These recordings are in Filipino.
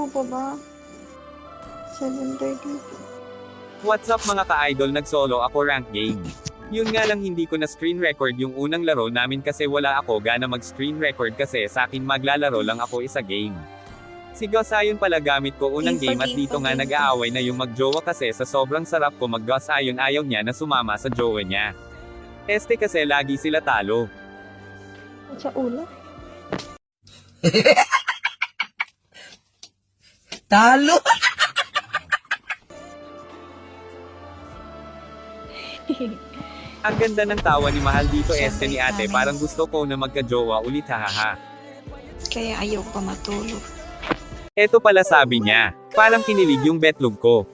Ano pa ba? 7:30. What's up mga ka-idol, nag-solo ako rank game. Yun nga lang hindi ko na screen record yung unang laro namin kasi wala ako gana mag-screen record kasi sa akin maglalaro lang ako isa game. Si Gosayon pala gamit ko unang game at dito nga nag-aaway na yung magjowa kasi sa sobrang sarap ko mag-Gosayon ayaw niya na sumama sa jowa niya. Este kasi lagi sila talo. At sa ulo. Talo! Ang ganda ng tawa ni Mahal dito este ni ate parang gusto ko na magka-jowa ulit hahaha. Kaya ayaw pa matulog. Eto pala sabi niya, parang kinilig yung betlog ko.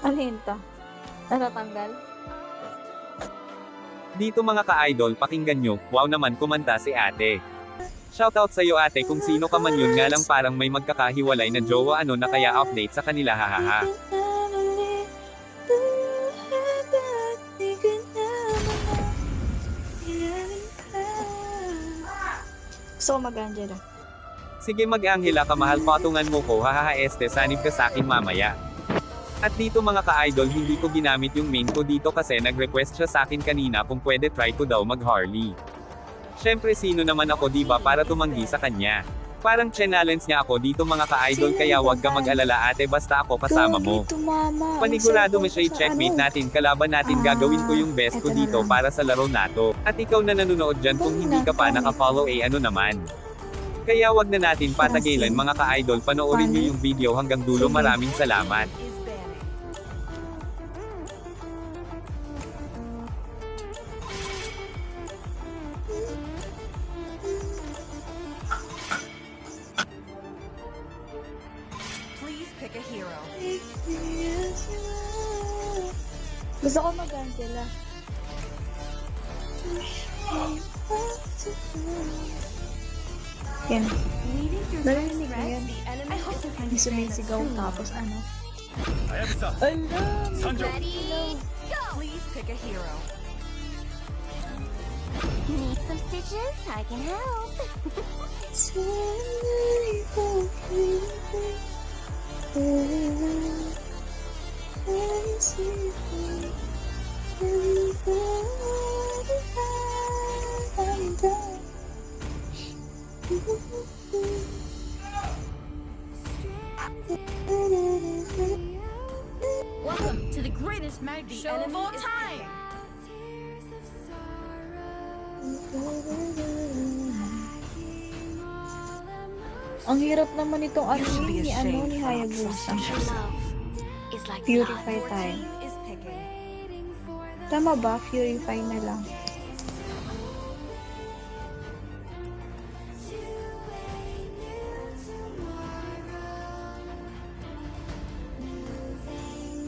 Ano yun to? Natatanggal? Dito mga ka-idol pakinggan nyo, wow naman kumanta si ate. Shoutout sa'yo ate kung sino ka man yun nga lang parang may magkakahiwalay na jowa ano na kaya update sa kanila hahaha. So mag-Angela. Sige mag-Angela ka mahal patungan mo ko hahaha este sanib ka sakin mamaya. At dito mga ka-idol hindi ko ginamit yung main ko dito kasi nag-request siya sa akin kanina kung pwede try ko daw mag-Harley. Syempre sino naman ako diba para tumanggi sa kanya. Parang challenge niya ako dito mga ka-idol kaya wag ka mag-alala ate basta ako kasama mo. Panigurado mo siya i-checkmate natin kalaban natin gagawin ko yung best ko dito para sa laro nato. At ikaw na nanonood dyan kung hindi ka pa naka-follow ano naman. Kaya wag na natin patagilan mga ka-idol panoorin niyo yung video hanggang dulo maraming salamat. Pick a hero. Gusto ko mag-Angela. Yan. Narinig ko yan. Hindi sumisigaw tapos ano. Ready? Go! Please pick a hero. Need some stitches? I can help. Welcome to the greatest mag show of all time. Ang hirap naman itong ano ni Hayabusa. It's like Purify tayo. Is picking. Tama ba? Purify na lang.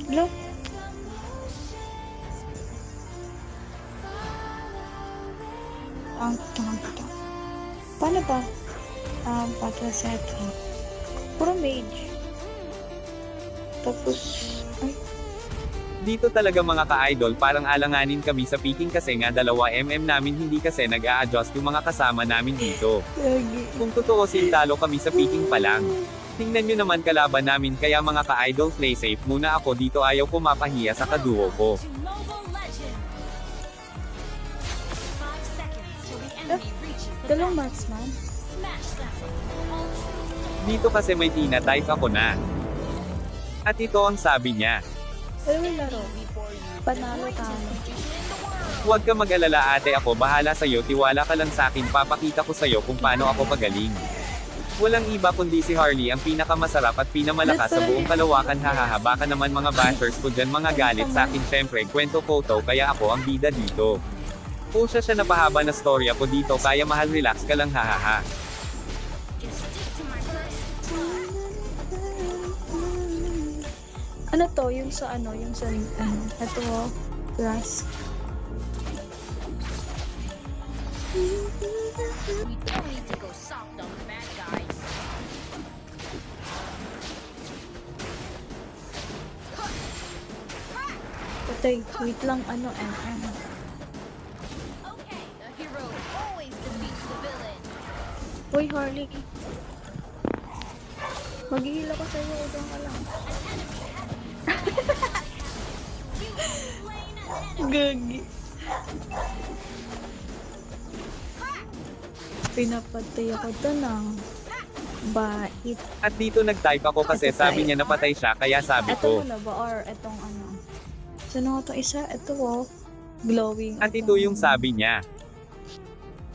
Hello? Ang tanga. Paano ba? Battle set. Puro mage. Tapos, ay, Dito talaga mga ka-idol parang alanganin kami sa picking kasi nga 2mm namin hindi kasi nag-a-adjust yung mga kasama namin dito. lagi. Kung totoo talo kami sa picking pa lang. Tingnan nyo naman kalaban namin kaya mga ka-idol play safe muna ako dito ayaw ko mapahiya sa kaduo ko. To Mobile Legends. 5 seconds till the enemy reaches the Dalawang back. marksman. Smash them. Dito kasi may tina-type ako na. At ito ang sabi niya. Ano yung laro? Panalo talo. Huwag ka mag-alala ate ako bahala sa'yo tiwala ka lang sa'kin papakita ko sa'yo kung paano ako pagaling. Walang iba kundi si Harley ang pinakamasarap at pinamalakas sa buong kalawakan hahaha baka naman mga bashers ko dyan mga galit sa'kin syempre kwento photo kaya ako ang bida dito. Pusha siya napahaba na story ako dito kaya mahal relax ka lang hahaha. Just stick to my first. Ano to? Yung sa ano? Yung sa ano? Ito, glass. We don't need to go soft on the bad guys. Patay, wait lang, ano, Uy, Harley. Maghihil ako sa'yo. Doon ka lang. Gagi. Pinapatay ako doon ah. Bait. At dito nag-type ako kasi Ito sabi tayo. niya napatay siya kaya sabi Ito ko. mo na ba? Or itong ano? Sino nga itong isa? Ito oh. Glowing. At ito yung sabi niya.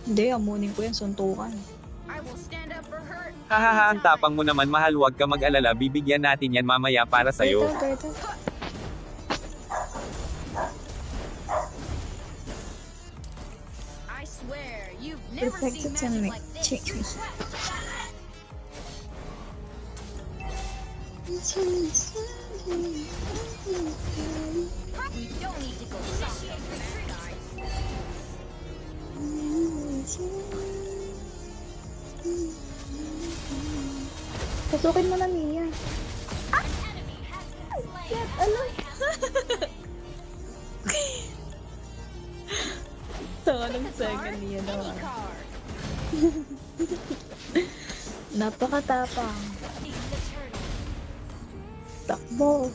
Hindi, amunin ko yan. Suntukan. I will stand up for her. Hahaha, ang tapang mo naman, mahal, wag ka mag-alala, bibigyan natin yan mamaya para sa'yo. Berta. I swear, you've never Perfected seen me. magic like this. Check me. We don't need to go soft on the bad guys. Pasukin mo na, Mia. Ano? Tawa ng second niya Any naman. card. Napakatapang. Need the turtle. Takbo.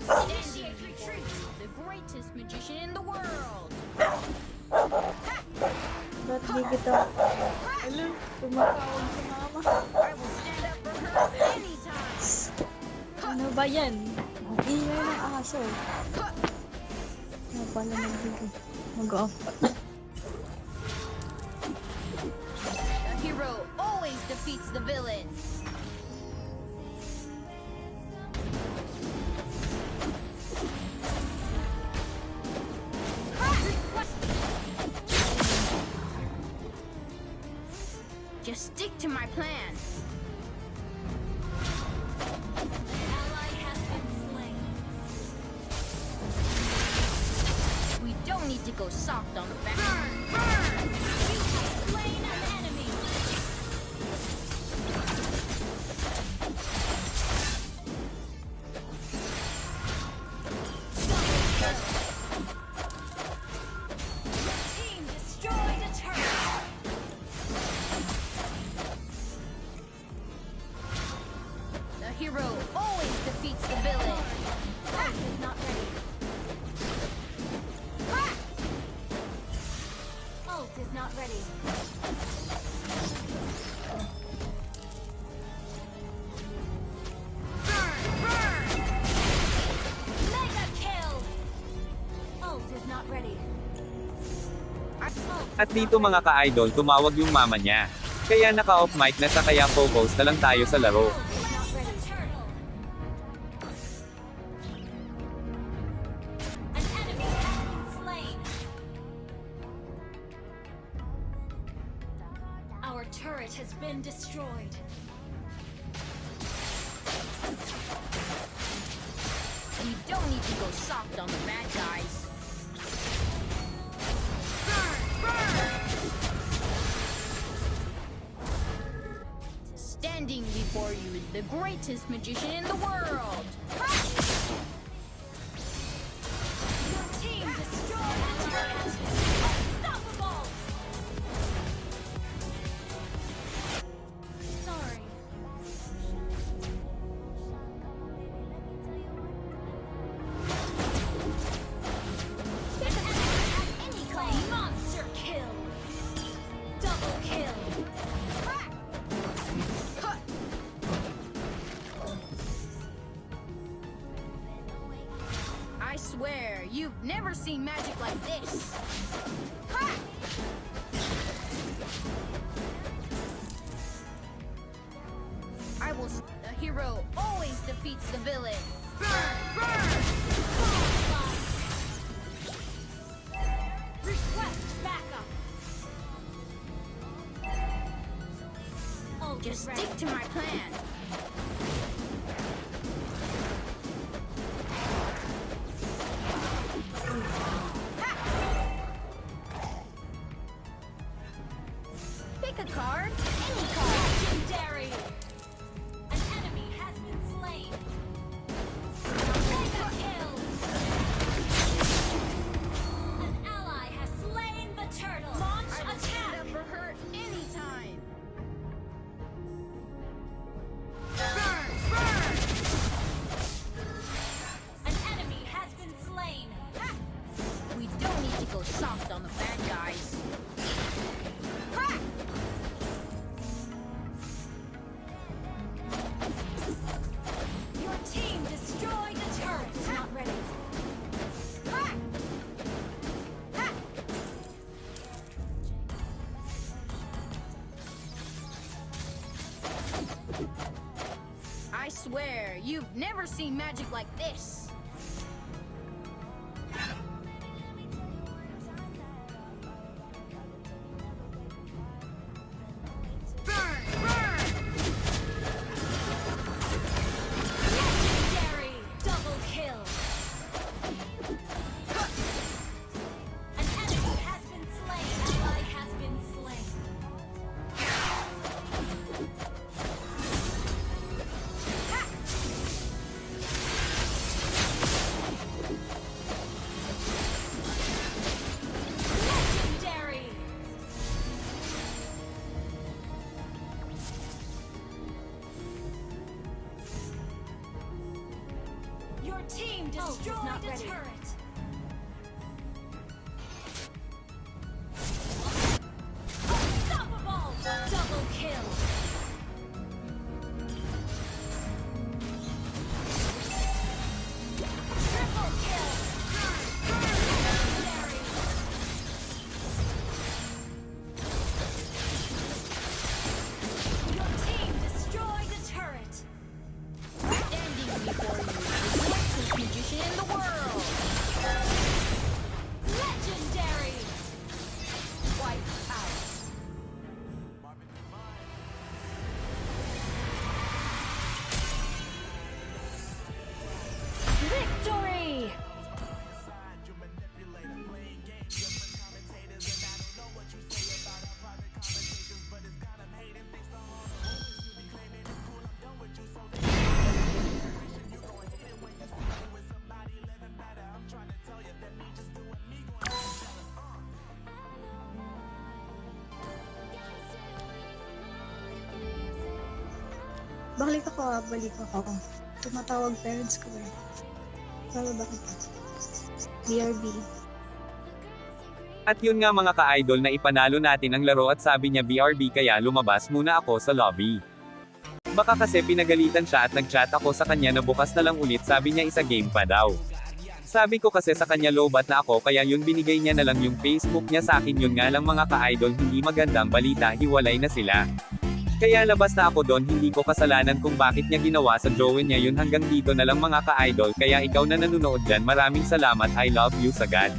Initiate retreat. The greatest magician in the world. Ba't di kita? Alam, tumatawag si mama. I will stand up for her anytime. Ano ba yan? Ang ingay ng aso. Ano pala nagbigay? Mag-off pa. The hero always defeats the villain. Just stick to my plan. We don't need to go soft on the back. Burn! Burn! You have slain an enemy! Team destroyed a turret! The hero always defeats the villain. That is not ready. Ult is not ready. Burn! Burn! Mega kill! Ult is not ready. At dito mga ka-idol, tumawag yung mama niya. Kaya naka-off mic na sa kaya focus na lang tayo sa laro. An enemy has been slain. Our turret has been destroyed. We don't need to go soft on the bad guys. Burn! Burn! Standing before you is the greatest magician in the world. Your team destroyed the turret. Unstoppable. Sorry. An enemy at any cost. Monster kill. Double kill. I swear, you've never seen magic like this. I will. The hero always defeats the villain. Burn! Burn! Request backup. Just stick to my plan. Pick a card. Any card. Legendary. An enemy has been slain. Mega kill. An ally has slain swear, you've never seen magic like this. Burn! Burn! Legendary! Double kill! An enemy has been slain! Ally has been slain! Legendary! Your team destroyed a turret! Unstoppable! Double kill! Triple kill! Legendary! Your team destroyed a turret! Standing before you is the nicest magician in the world! Legendary! Wipe out! Victory! Balik ako, balik ako. Tumatawag parents ko eh. Para bakit? BRB. At yun nga mga ka-idol na ipanalo natin ang laro at sabi niya BRB kaya lumabas muna ako sa lobby. Baka kasi pinagalitan siya at nag-chat ako sa kanya na bukas na lang ulit sabi niya isa game pa daw. Sabi ko kasi sa kanya lobat na ako kaya yun binigay niya na lang yung Facebook niya sa akin yun nga lang mga ka-idol hindi magandang balita hiwalay na sila. Kaya labas na ako doon hindi ko kasalanan kung bakit niya ginawa sa drawing niya yun hanggang dito na lang mga ka-idol kaya ikaw na nanonood dyan maraming salamat I love you sagad.